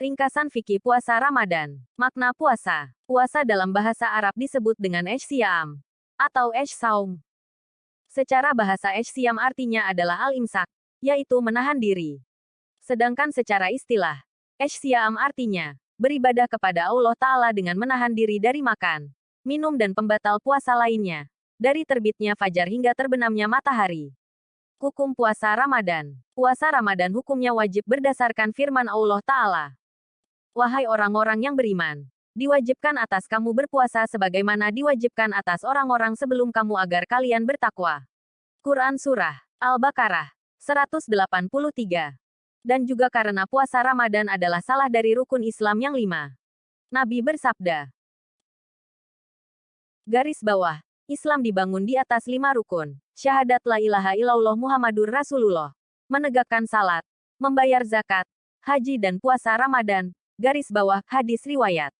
Ringkasan fikih puasa Ramadan. Makna puasa. Puasa dalam bahasa Arab disebut dengan Syam atau Saum. Secara bahasa Syam artinya adalah al-imsak, yaitu menahan diri. Sedangkan secara istilah, Syam artinya beribadah kepada Allah Ta'ala dengan menahan diri dari makan, minum dan pembatal puasa lainnya, dari terbitnya fajar hingga terbenamnya matahari. Hukum puasa Ramadan. Puasa Ramadan hukumnya wajib berdasarkan firman Allah Ta'ala. Wahai orang-orang yang beriman, diwajibkan atas kamu berpuasa sebagaimana diwajibkan atas orang-orang sebelum kamu agar kalian bertakwa. Quran Surah Al-Baqarah 183. Dan juga karena puasa Ramadan adalah salah dari rukun Islam yang 5. Nabi bersabda, garis bawah, Islam dibangun di atas 5 rukun. Syahadat la ilaha illallah Muhammadur Rasulullah. Menegakkan salat, membayar zakat, haji dan puasa Ramadan. Garis bawah, hadis riwayat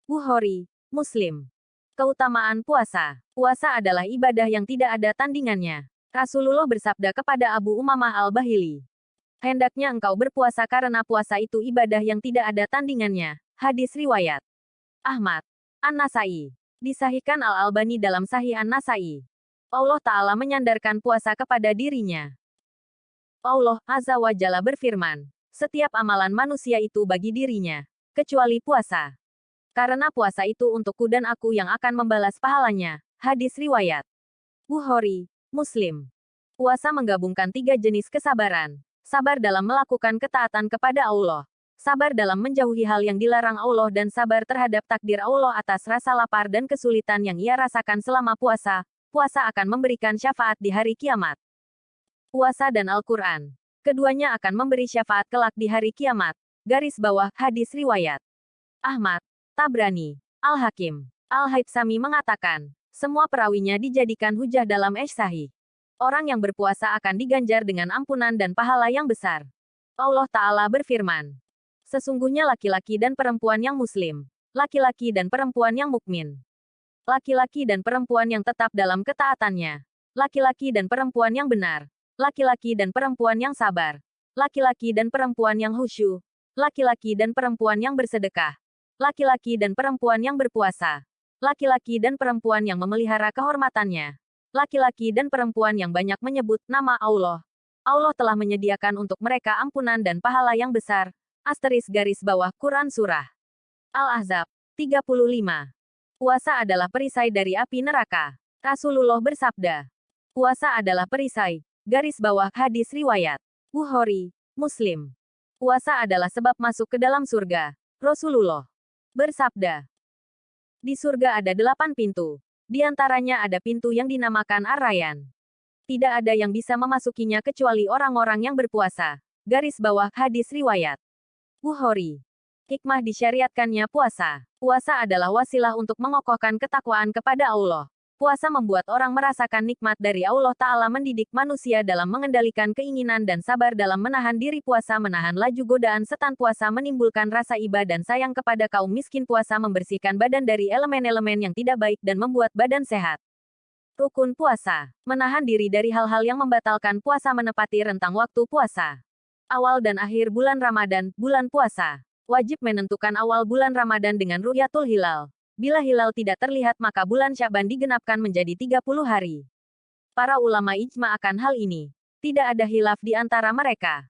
Bukhari, Muslim. Keutamaan puasa. Puasa adalah ibadah yang tidak ada tandingannya. Rasulullah bersabda kepada Abu Umamah Al-Bahili, hendaknya engkau berpuasa karena puasa itu ibadah yang tidak ada tandingannya. Hadis riwayat Ahmad, An-Nasai. Disahihkan Al-Albani dalam Sahih An-Nasai. Allah Ta'ala menyandarkan puasa kepada dirinya. Allah Azza wa Jalla berfirman, setiap amalan manusia itu bagi dirinya, kecuali puasa. Karena puasa itu untukku dan aku yang akan membalas pahalanya. Hadis riwayat Bukhari, Muslim. Puasa menggabungkan 3 jenis kesabaran. Sabar dalam melakukan ketaatan kepada Allah. Sabar dalam menjauhi hal yang dilarang Allah dan sabar terhadap takdir Allah atas rasa lapar dan kesulitan yang ia rasakan selama puasa. Puasa akan memberikan syafaat di hari kiamat. Puasa dan Al-Quran. Keduanya akan memberi syafaat kelak di hari kiamat. Garis bawah, hadis riwayat Ahmad, Tabrani, Al-Hakim. Al-Haythami mengatakan, semua perawinya dijadikan hujah dalam Sahih. Orang yang berpuasa akan diganjar dengan ampunan dan pahala yang besar. Allah Ta'ala berfirman, sesungguhnya laki-laki dan perempuan yang muslim, laki-laki dan perempuan yang mukmin, laki-laki dan perempuan yang tetap dalam ketaatannya, laki-laki dan perempuan yang benar, laki-laki dan perempuan yang sabar, laki-laki dan perempuan yang khusyuk, laki-laki dan perempuan yang bersedekah, laki-laki dan perempuan yang berpuasa, laki-laki dan perempuan yang memelihara kehormatannya, laki-laki dan perempuan yang banyak menyebut nama Allah. Allah telah menyediakan untuk mereka ampunan dan pahala yang besar. Asteris garis bawah Quran Surah Al-Ahzab 35. Puasa adalah perisai dari api neraka. Rasulullah bersabda, puasa adalah perisai. Garis bawah, hadis riwayat Bukhari, Muslim. Puasa adalah sebab masuk ke dalam surga. Rasulullah bersabda, di surga ada 8 pintu. Di antaranya ada pintu yang dinamakan Ar-Rayyan. Tidak ada yang bisa memasukinya kecuali orang-orang yang berpuasa. Garis bawah, hadis riwayat Bukhari. Hikmah disyariatkannya puasa. Puasa adalah wasilah untuk mengokohkan ketakwaan kepada Allah. Puasa membuat orang merasakan nikmat dari Allah Ta'ala, mendidik manusia dalam mengendalikan keinginan dan sabar dalam menahan diri. Puasa menahan laju godaan setan. Puasa menimbulkan rasa iba dan sayang kepada kaum miskin. Puasa membersihkan badan dari elemen-elemen yang tidak baik dan membuat badan sehat. Rukun puasa. Menahan diri dari hal-hal yang membatalkan puasa. Menepati rentang waktu puasa. Awal dan akhir bulan Ramadan, bulan puasa. Wajib menentukan awal bulan Ramadan dengan ru'yatul hilal. Bila hilal tidak terlihat maka bulan Sya'ban digenapkan menjadi 30 hari. Para ulama ijma akan hal ini. Tidak ada khilaf di antara mereka.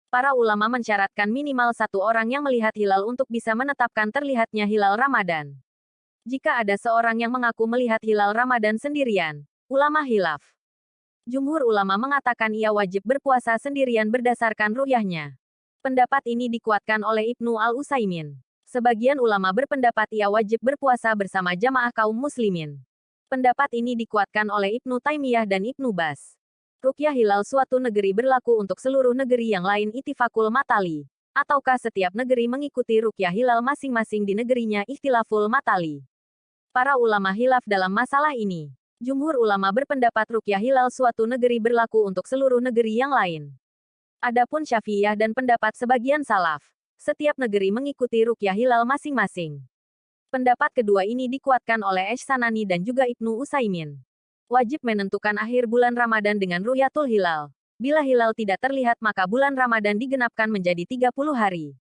Para ulama mensyaratkan minimal 1 orang yang melihat hilal untuk bisa menetapkan terlihatnya hilal Ramadan. Jika ada seorang yang mengaku melihat hilal Ramadan sendirian, ulama khilaf. Jumhur ulama mengatakan ia wajib berpuasa sendirian berdasarkan ru'yahnya. Pendapat ini dikuatkan oleh Ibnu Al-Utsaimin. Sebagian ulama berpendapat ia wajib berpuasa bersama jamaah kaum muslimin. Pendapat ini dikuatkan oleh Ibnu Taimiyah dan Ibnu Baz. Ruqyah hilal suatu negeri berlaku untuk seluruh negeri yang lain ittifaqul matali. Ataukah setiap negeri mengikuti ruqyah hilal masing-masing di negerinya ikhtilaful matali. Para ulama khilaf dalam masalah ini. Jumhur ulama berpendapat ruqyah hilal suatu negeri berlaku untuk seluruh negeri yang lain. Adapun Syafi'iyah dan pendapat sebagian salaf, setiap negeri mengikuti ruqyah hilal masing-masing. Pendapat kedua ini dikuatkan oleh Sanani dan juga Ibnu Utsaimin. Wajib menentukan akhir bulan Ramadan dengan ru'yatul hilal. Bila hilal tidak terlihat maka bulan Ramadan digenapkan menjadi 30 hari.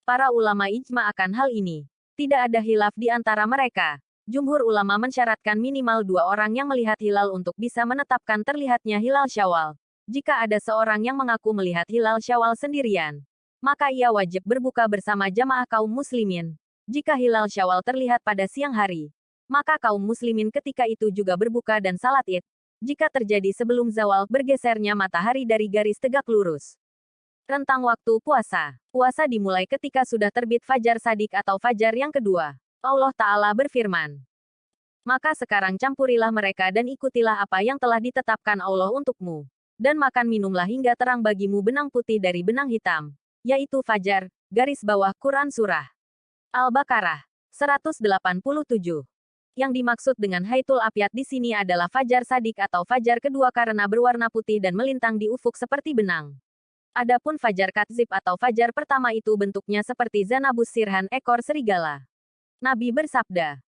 Para ulama ijma akan hal ini. Tidak ada khilaf di antara mereka. Jumhur ulama mensyaratkan minimal 2 orang yang melihat hilal untuk bisa menetapkan terlihatnya hilal Syawal. Jika ada seorang yang mengaku melihat hilal Syawal sendirian, maka ia wajib berbuka bersama jamaah kaum muslimin. Jika hilal Syawal terlihat pada siang hari, maka kaum muslimin ketika itu juga berbuka dan salat Id. Jika terjadi sebelum zawal bergesernya matahari dari garis tegak lurus. Rentang waktu puasa. Puasa dimulai ketika sudah terbit fajar sadik atau fajar yang kedua. Allah Ta'ala berfirman, maka sekarang campurilah mereka dan ikutilah apa yang telah ditetapkan Allah untukmu. Dan makan minumlah hingga terang bagimu benang putih dari benang hitam. Yaitu fajar, garis bawah Quran Surah Al-Baqarah 187. Yang dimaksud dengan Haitul Abyad di sini adalah fajar sadik atau fajar kedua karena berwarna putih dan melintang di ufuk seperti benang. Adapun fajar katzib atau fajar pertama itu bentuknya seperti zanabus sirhan ekor serigala. Nabi bersabda,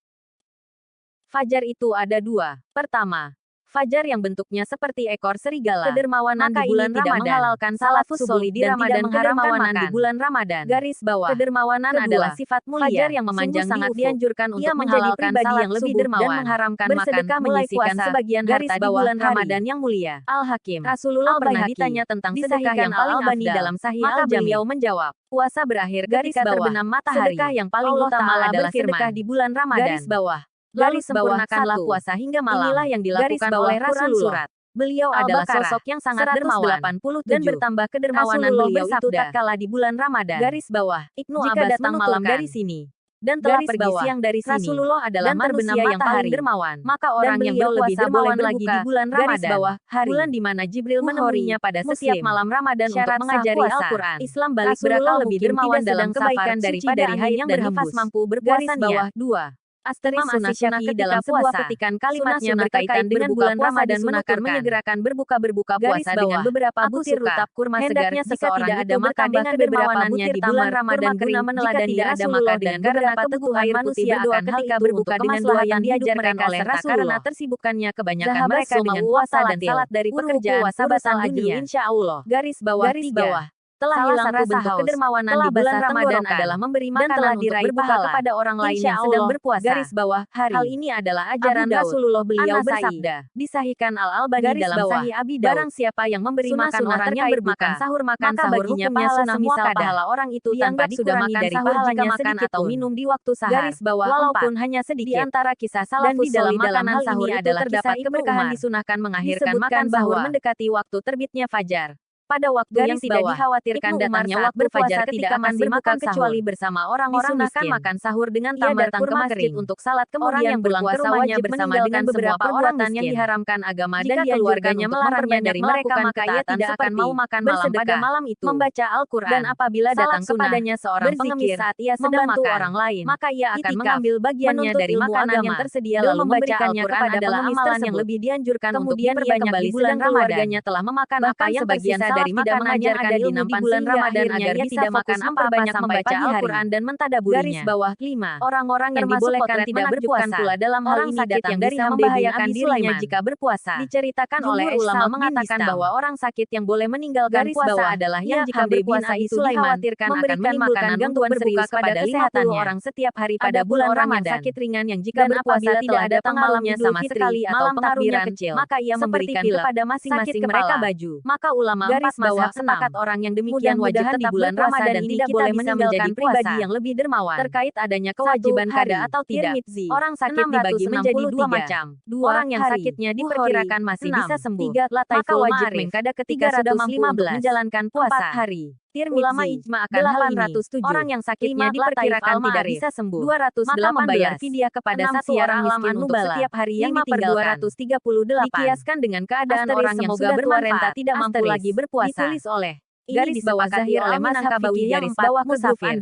fajar itu ada 2. Pertama, fajar yang bentuknya seperti ekor serigala. Kedermawanan di bulan Ramadan. Menghalalkan salat subuh di Ramadan. Kedermawanan di bulan Ramadan. Garis bawah. Kedermawanan adalah sifat mulia. Fajar yang memanjang sangat dianjurkan untuk menghalalkan salat yang lebih dermawan dan mengharamkan bersedekah menyisihkan sebagian harta di bulan Ramadan yang mulia. Al-Hakim. Rasulullah pernah ditanya tentang sedekah yang paling afdal dalam Sahih Al-Jami. Maka beliau menjawab, puasa berakhir ketika terbenam matahari. Sedekah yang paling utama adalah sedekah di bulan Ramadan. Garis bawah. Lalu sempurnakanlah puasa hingga malam. Inilah yang dilakukan oleh Rasulullah. Beliau adalah sosok yang sangat dermawan dan bertambah kedermawanan beliau itu tatkala di bulan Ramadan. Garis bawah. Ibnu Abbas datang malam dari sini dan telah pergi siang dari sini. Rasulullah adalah manusia yang paling dermawan. Maka orang yang berpuasa boleh lagi di bulan Ramadan. Bawah, bulan di mana Jibril menemuinya pada setiap malam Ramadan untuk mengajari Al-Quran. Islam balik berakal lebih dermawan dalam kebaikan daripada haid dan nifas mampu berpuasa niat. 2. Imam Asy-Syafi'i dalam sebuah petikan kalimatnya berkaitan dengan bulan Ramadan menuturkan menyegerakan berbuka puasa dengan beberapa butir rutab kurma segar. Jika tidak ada maka dengan dermawanannya di bulan Ramadan guna meneladani Rasulullah dengan beberapa teguh air manusia akan ketika berbuka dengan doa yang diajarkan oleh Rasulullah. Karena tersibukannya kebanyakan mereka dengan puasa dan salat dari pekerjaan urusan dunia. Insya Allah. Garis bawah. Telah hilang rasa haus. Kedermawanan di bulan Ramadan adalah memberi makan telah diraih pahala kepada orang lain yang sedang berpuasa. Garis bawah, hal ini adalah ajaran Rasulullah. Beliau bersabda, disahihkan Al-Albani dalam Sahih Abi Daud. Barang siapa yang memberi makan orang yang berbuka sahur makan sahur hukumnya sunnah misal pahala orang itu tanpa dikurangi dari pahalanya makan atau minum di waktu sahar. Garis bawah, walaupun hanya sedikit. Di antara kisah salafus solih dalam makanan sahur adalah terdapat keberkahan disunahkan mengakhirkan makan sahur mendekati waktu terbitnya fajar. Pada waktu yang tidak dikhawatirkan datangnya waktu fajar tidak akan berbuka kecuali bersama orang-orang miskin. Makan sahur dengan datang ke masjid untuk salat kemudian pulang ke rumahnya bersama dengan beberapa perbuatan yang diharamkan agama dan keluarganya melarangnya dari mereka maka ia tidak akan mau makan malam pada malam itu. Membaca Al-Quran dan apabila datang kepadanya seorang pengemis saat ia sedang makan orang lain maka ia akan mengambil bagiannya dari makanan yang tersedia lalu memberikannya kepada pengemis amalan yang lebih dianjurkan untuk diperbanyak di bulan Ramadan. Telah memakan apa yang tersisa dari tidak mengajarkan ilmu di bulan Ramadan agar ia tidak makan banyak membaca Al-Quran dan mentadaburinya. Garis bawah 5. Orang-orang yang dibolehkan tidak berpuasa pula dalam hal ini sakit yang bisa membahayakan dirinya jika berpuasa. Diceritakan oleh ulama mengatakan bahwa orang sakit yang boleh meninggalkan puasa adalah yang jika berpuasa itu dikhawatirkan akan menimbulkan gangguan serius kepada kesehatannya. Orang setiap hari pada bulan Ramadan sakit ringan yang jika berpuasa tidak datang malamnya sama sekali atau pengaruhnya kecil, maka ia memberikan kepada masing-masing mereka baju. Maka ulama mazhab sepakat orang yang demikian wajib tetap di bulan Ramadan dan tidak boleh meninggalkan pribadi yang lebih dermawan. Terkait adanya kewajiban qada atau tidak. Orang sakit dibagi menjadi 2 macam. Orang yang sakitnya diperkirakan masih bisa sembuh. Maka wajib mengqada ketika sudah mampu untuk menjalankan puasa. 4 hari. Ulama ijma akan hal ini. Orang yang sakitnya diperkirakan tidak bisa sembuh. 218 maka membayar fidyah kepada satu orang miskin untuk setiap hari yang ditinggalkan. 238 dikiaskan dengan keadaan orang yang sudah tua renta tidak mampu lagi berpuasa. Ditulis oleh garis bawah Zahir oleh mazhab fikih garis bawah musafir.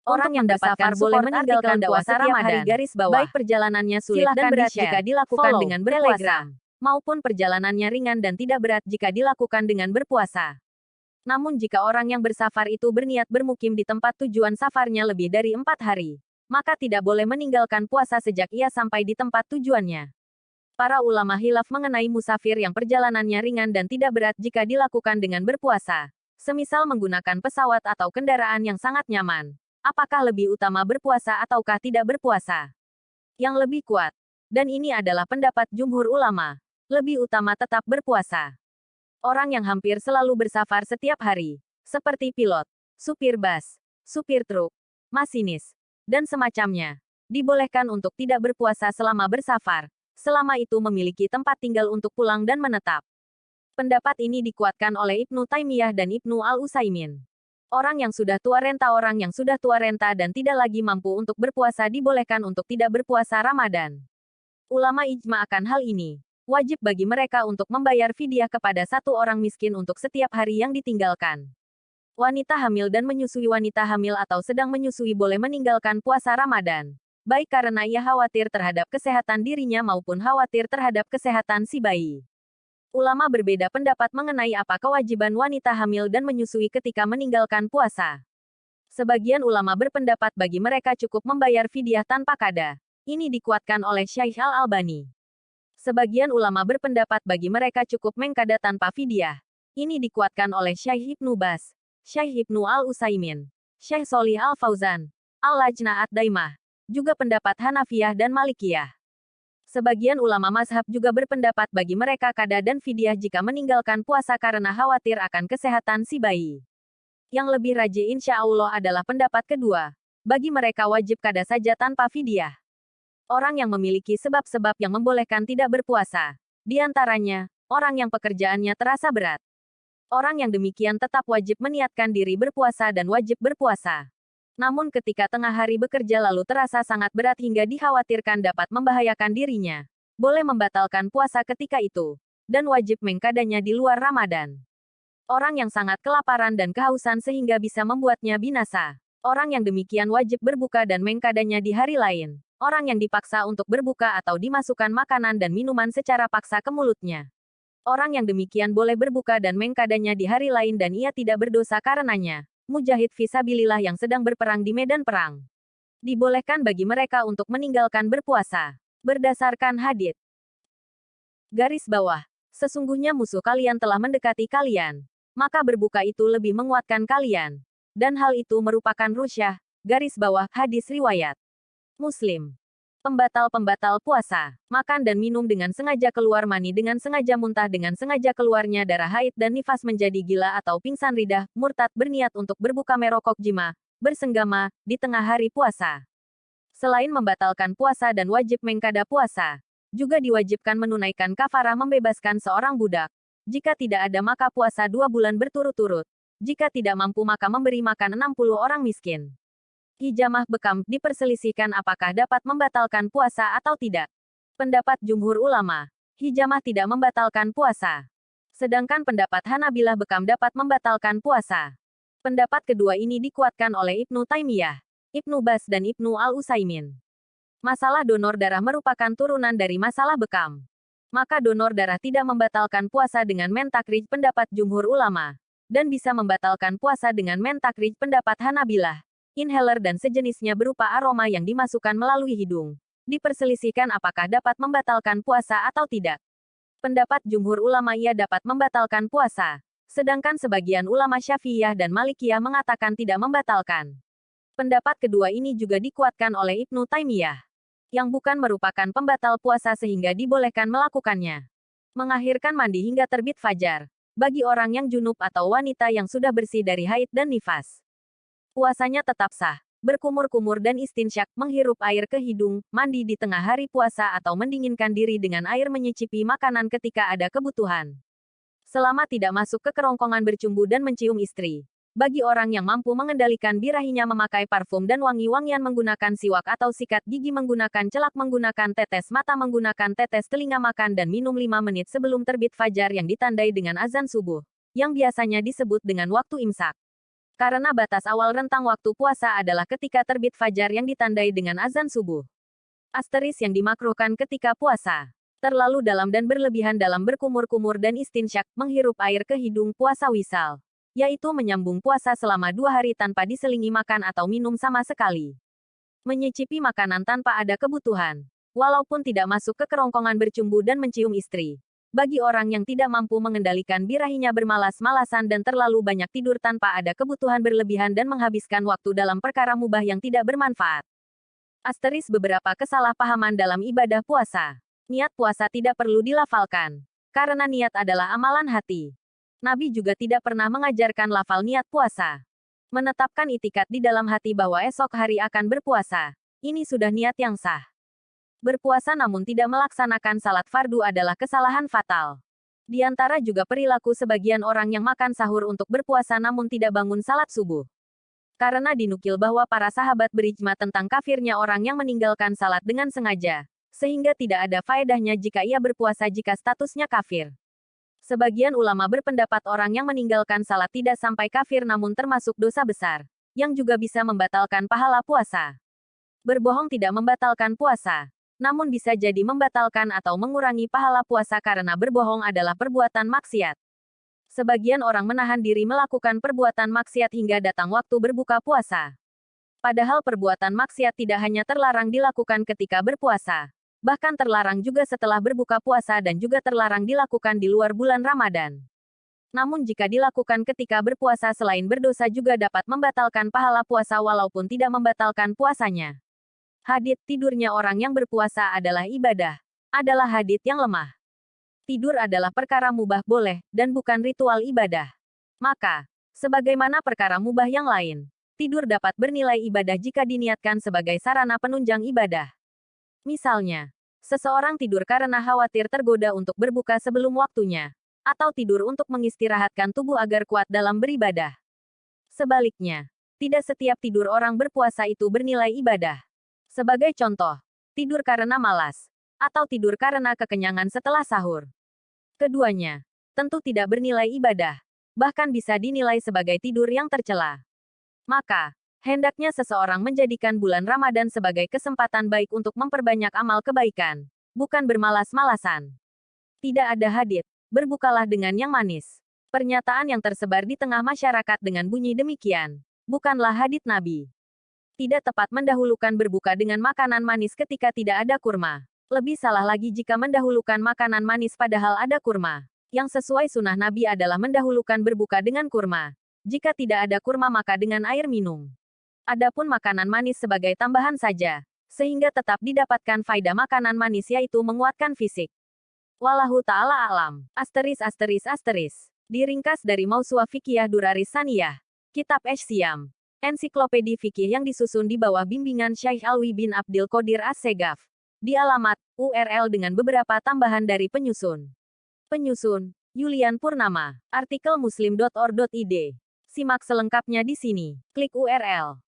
Orang yang dapatkan boleh meninggalkan puasa Ramadan. Garis bawah baik perjalanannya sulit dan berat jika dilakukan dengan berpuasa maupun perjalanannya ringan dan tidak berat jika dilakukan dengan berpuasa. Namun jika orang yang bersafar itu berniat bermukim di tempat tujuan safarnya lebih dari 4 hari, maka tidak boleh meninggalkan puasa sejak ia sampai di tempat tujuannya. Para ulama khilaf mengenai musafir yang perjalanannya ringan dan tidak berat jika dilakukan dengan berpuasa, semisal menggunakan pesawat atau kendaraan yang sangat nyaman. apakah lebih utama berpuasa ataukah tidak berpuasa? Yang lebih kuat, dan ini adalah pendapat jumhur ulama, lebih utama tetap berpuasa. Orang yang hampir selalu bersafar setiap hari, seperti pilot, supir bus, supir truk, masinis, dan semacamnya, dibolehkan untuk tidak berpuasa selama bersafar, selama itu memiliki tempat tinggal untuk pulang dan menetap. Pendapat ini dikuatkan oleh Ibnu Taimiyah dan Ibnu Al-Utsaimin. Orang yang sudah tua renta dan tidak lagi mampu untuk berpuasa dibolehkan untuk tidak berpuasa Ramadan. Ulama ijma akan hal ini. Wajib bagi mereka untuk membayar fidyah kepada satu orang miskin untuk setiap hari yang ditinggalkan. Wanita hamil dan menyusui wanita hamil atau sedang menyusui boleh meninggalkan puasa Ramadan, baik karena ia khawatir terhadap kesehatan dirinya maupun khawatir terhadap kesehatan si bayi. Ulama berbeda pendapat mengenai apa kewajiban wanita hamil dan menyusui ketika meninggalkan puasa. Sebagian ulama berpendapat bagi mereka cukup membayar fidyah tanpa qada. Ini dikuatkan oleh Syaikh Al-Albani. Sebagian ulama berpendapat bagi mereka cukup mengqada tanpa fidyah. Ini dikuatkan oleh Syekh Ibnu Baz, Syekh Ibnu Al-Utsaimin, Syekh Sholih Al-Fauzan, Al-Lajnah Ad-Daimah, juga pendapat Hanafiyah dan Malikiyah. Sebagian ulama mazhab juga berpendapat bagi mereka qada dan fidyah jika meninggalkan puasa karena khawatir akan kesehatan si bayi. Yang lebih rajih insya Allah adalah pendapat kedua. Bagi mereka wajib qada saja tanpa fidyah. Orang yang memiliki sebab-sebab yang membolehkan tidak berpuasa. Di antaranya, orang yang pekerjaannya terasa berat. Orang yang demikian tetap wajib meniatkan diri berpuasa dan wajib berpuasa. Namun ketika tengah hari bekerja lalu terasa sangat berat hingga dikhawatirkan dapat membahayakan dirinya, boleh membatalkan puasa ketika itu, dan wajib mengqadanya di luar Ramadan. Orang yang sangat kelaparan dan kehausan sehingga bisa membuatnya binasa. Orang yang demikian wajib berbuka dan mengqadanya di hari lain. Orang yang dipaksa untuk berbuka atau dimasukkan makanan dan minuman secara paksa ke mulutnya. Orang yang demikian boleh berbuka dan mengqadanya di hari lain dan ia tidak berdosa karenanya. Mujahid fisabilillah yang sedang berperang di medan perang. Dibolehkan bagi mereka untuk meninggalkan berpuasa. Berdasarkan hadits. Garis bawah. Sesungguhnya musuh kalian telah mendekati kalian. Maka berbuka itu lebih menguatkan kalian. Dan hal itu merupakan rusyah. Garis bawah, hadis riwayat Muslim. Pembatal-pembatal puasa. Makan dan minum dengan sengaja, keluar mani dengan sengaja, muntah dengan sengaja, keluarnya darah haid dan nifas, menjadi gila atau pingsan, ridah, murtad, berniat untuk berbuka, merokok, jima, bersenggama, di tengah hari puasa. Selain membatalkan puasa dan wajib mengqada puasa, juga diwajibkan menunaikan kafarah membebaskan seorang budak. Jika tidak ada maka puasa 2 bulan berturut-turut. Jika tidak mampu maka memberi makan 60 orang miskin. Hijamah bekam, diperselisihkan apakah dapat membatalkan puasa atau tidak. Pendapat jumhur ulama, hijamah tidak membatalkan puasa. Sedangkan pendapat Hanabilah bekam dapat membatalkan puasa. Pendapat kedua ini dikuatkan oleh Ibnu Taimiyah, Ibnu Baz dan Ibnu Al-Utsaimin. Masalah donor darah merupakan turunan dari masalah bekam. Maka donor darah tidak membatalkan puasa dengan mentakrij pendapat jumhur ulama. Dan bisa membatalkan puasa dengan mentakrij pendapat Hanabilah. Inhaler dan sejenisnya berupa aroma yang dimasukkan melalui hidung. Diperselisihkan apakah dapat membatalkan puasa atau tidak. Pendapat jumhur ulama ia dapat membatalkan puasa. Sedangkan sebagian ulama Syafi'iyah dan Malikiyah mengatakan tidak membatalkan. Pendapat kedua ini juga dikuatkan oleh Ibnu Taimiyah. Yang bukan merupakan pembatal puasa sehingga dibolehkan melakukannya. Mengakhirkan mandi hingga terbit fajar. Bagi orang yang junub atau wanita yang sudah bersih dari haid dan nifas. Puasanya tetap sah. Berkumur-kumur dan istinsyak, menghirup air ke hidung, mandi di tengah hari puasa atau mendinginkan diri dengan air, menyicipi makanan ketika ada kebutuhan. Selama tidak masuk ke kerongkongan bercumbu dan mencium istri. Bagi orang yang mampu mengendalikan birahinya, memakai parfum dan wangi-wangian, menggunakan siwak atau sikat gigi, menggunakan celak, menggunakan tetes mata, menggunakan tetes telinga, makan dan minum 5 menit sebelum terbit fajar yang ditandai dengan azan subuh. Yang biasanya disebut dengan waktu imsak. Karena batas awal rentang waktu puasa adalah ketika terbit fajar yang ditandai dengan azan subuh. Asteris yang dimakruhkan ketika puasa. Terlalu dalam dan berlebihan dalam berkumur-kumur dan istinsyak, menghirup air ke hidung, puasa wisal. Yaitu menyambung puasa selama 2 hari tanpa diselingi makan atau minum sama sekali. Menyicipi makanan tanpa ada kebutuhan. Walaupun tidak masuk ke kerongkongan bercumbu dan mencium istri. Bagi orang yang tidak mampu mengendalikan birahinya bermalas-malasan dan terlalu banyak tidur tanpa ada kebutuhan berlebihan dan menghabiskan waktu dalam perkara mubah yang tidak bermanfaat. Asteris beberapa kesalahpahaman dalam ibadah puasa. Niat puasa tidak perlu dilafalkan. Karena niat adalah amalan hati. Nabi juga tidak pernah mengajarkan lafal niat puasa. Menetapkan itikat di dalam hati bahwa esok hari akan berpuasa. Ini sudah niat yang sah. Berpuasa namun tidak melaksanakan salat fardu adalah kesalahan fatal. Di antara juga perilaku sebagian orang yang makan sahur untuk berpuasa namun tidak bangun salat subuh. Karena dinukil bahwa para sahabat berijma tentang kafirnya orang yang meninggalkan salat dengan sengaja, sehingga tidak ada faedahnya jika ia berpuasa jika statusnya kafir. Sebagian ulama berpendapat orang yang meninggalkan salat tidak sampai kafir namun termasuk dosa besar, yang juga bisa membatalkan pahala puasa. Berbohong tidak membatalkan puasa, namun bisa jadi membatalkan atau mengurangi pahala puasa karena berbohong adalah perbuatan maksiat. Sebagian orang menahan diri melakukan perbuatan maksiat hingga datang waktu berbuka puasa. Padahal perbuatan maksiat tidak hanya terlarang dilakukan ketika berpuasa, bahkan terlarang juga setelah berbuka puasa dan juga terlarang dilakukan di luar bulan Ramadan. Namun jika dilakukan ketika berpuasa selain berdosa juga dapat membatalkan pahala puasa walaupun tidak membatalkan puasanya. Hadits tidurnya orang yang berpuasa adalah ibadah. Adalah hadits yang lemah. Tidur adalah perkara mubah boleh, dan bukan ritual ibadah. Maka, sebagaimana perkara mubah yang lain, tidur dapat bernilai ibadah jika diniatkan sebagai sarana penunjang ibadah. Misalnya, seseorang tidur karena khawatir tergoda untuk berbuka sebelum waktunya, atau tidur untuk mengistirahatkan tubuh agar kuat dalam beribadah. Sebaliknya, tidak setiap tidur orang berpuasa itu bernilai ibadah. Sebagai contoh, tidur karena malas, atau tidur karena kekenyangan setelah sahur. Keduanya, tentu tidak bernilai ibadah, bahkan bisa dinilai sebagai tidur yang tercela. Maka, hendaknya seseorang menjadikan bulan Ramadan sebagai kesempatan baik untuk memperbanyak amal kebaikan, bukan bermalas-malasan. Tidak ada hadits, berbukalah dengan yang manis. Pernyataan yang tersebar di tengah masyarakat dengan bunyi demikian, bukanlah hadits Nabi. Tidak tepat mendahulukan berbuka dengan makanan manis ketika tidak ada kurma. Lebih salah lagi jika mendahulukan makanan manis padahal ada kurma. Yang sesuai sunnah Nabi adalah mendahulukan berbuka dengan kurma. Jika tidak ada kurma maka dengan air minum. Adapun makanan manis sebagai tambahan saja, sehingga tetap didapatkan faedah makanan manis yaitu menguatkan fisik. Wallahu ta'ala alam. Diringkas dari Mausu'ah Fiqhiyah Duraris Saniyah. Kitab Syam. Ensiklopedi fikih yang disusun di bawah bimbingan Syekh Alwi bin Abdil Qadir As-Segaf. Di alamat, URL dengan beberapa tambahan dari penyusun. Penyusun, Yulian Purnama. Artikel muslim.or.id. Simak selengkapnya di sini. Klik URL.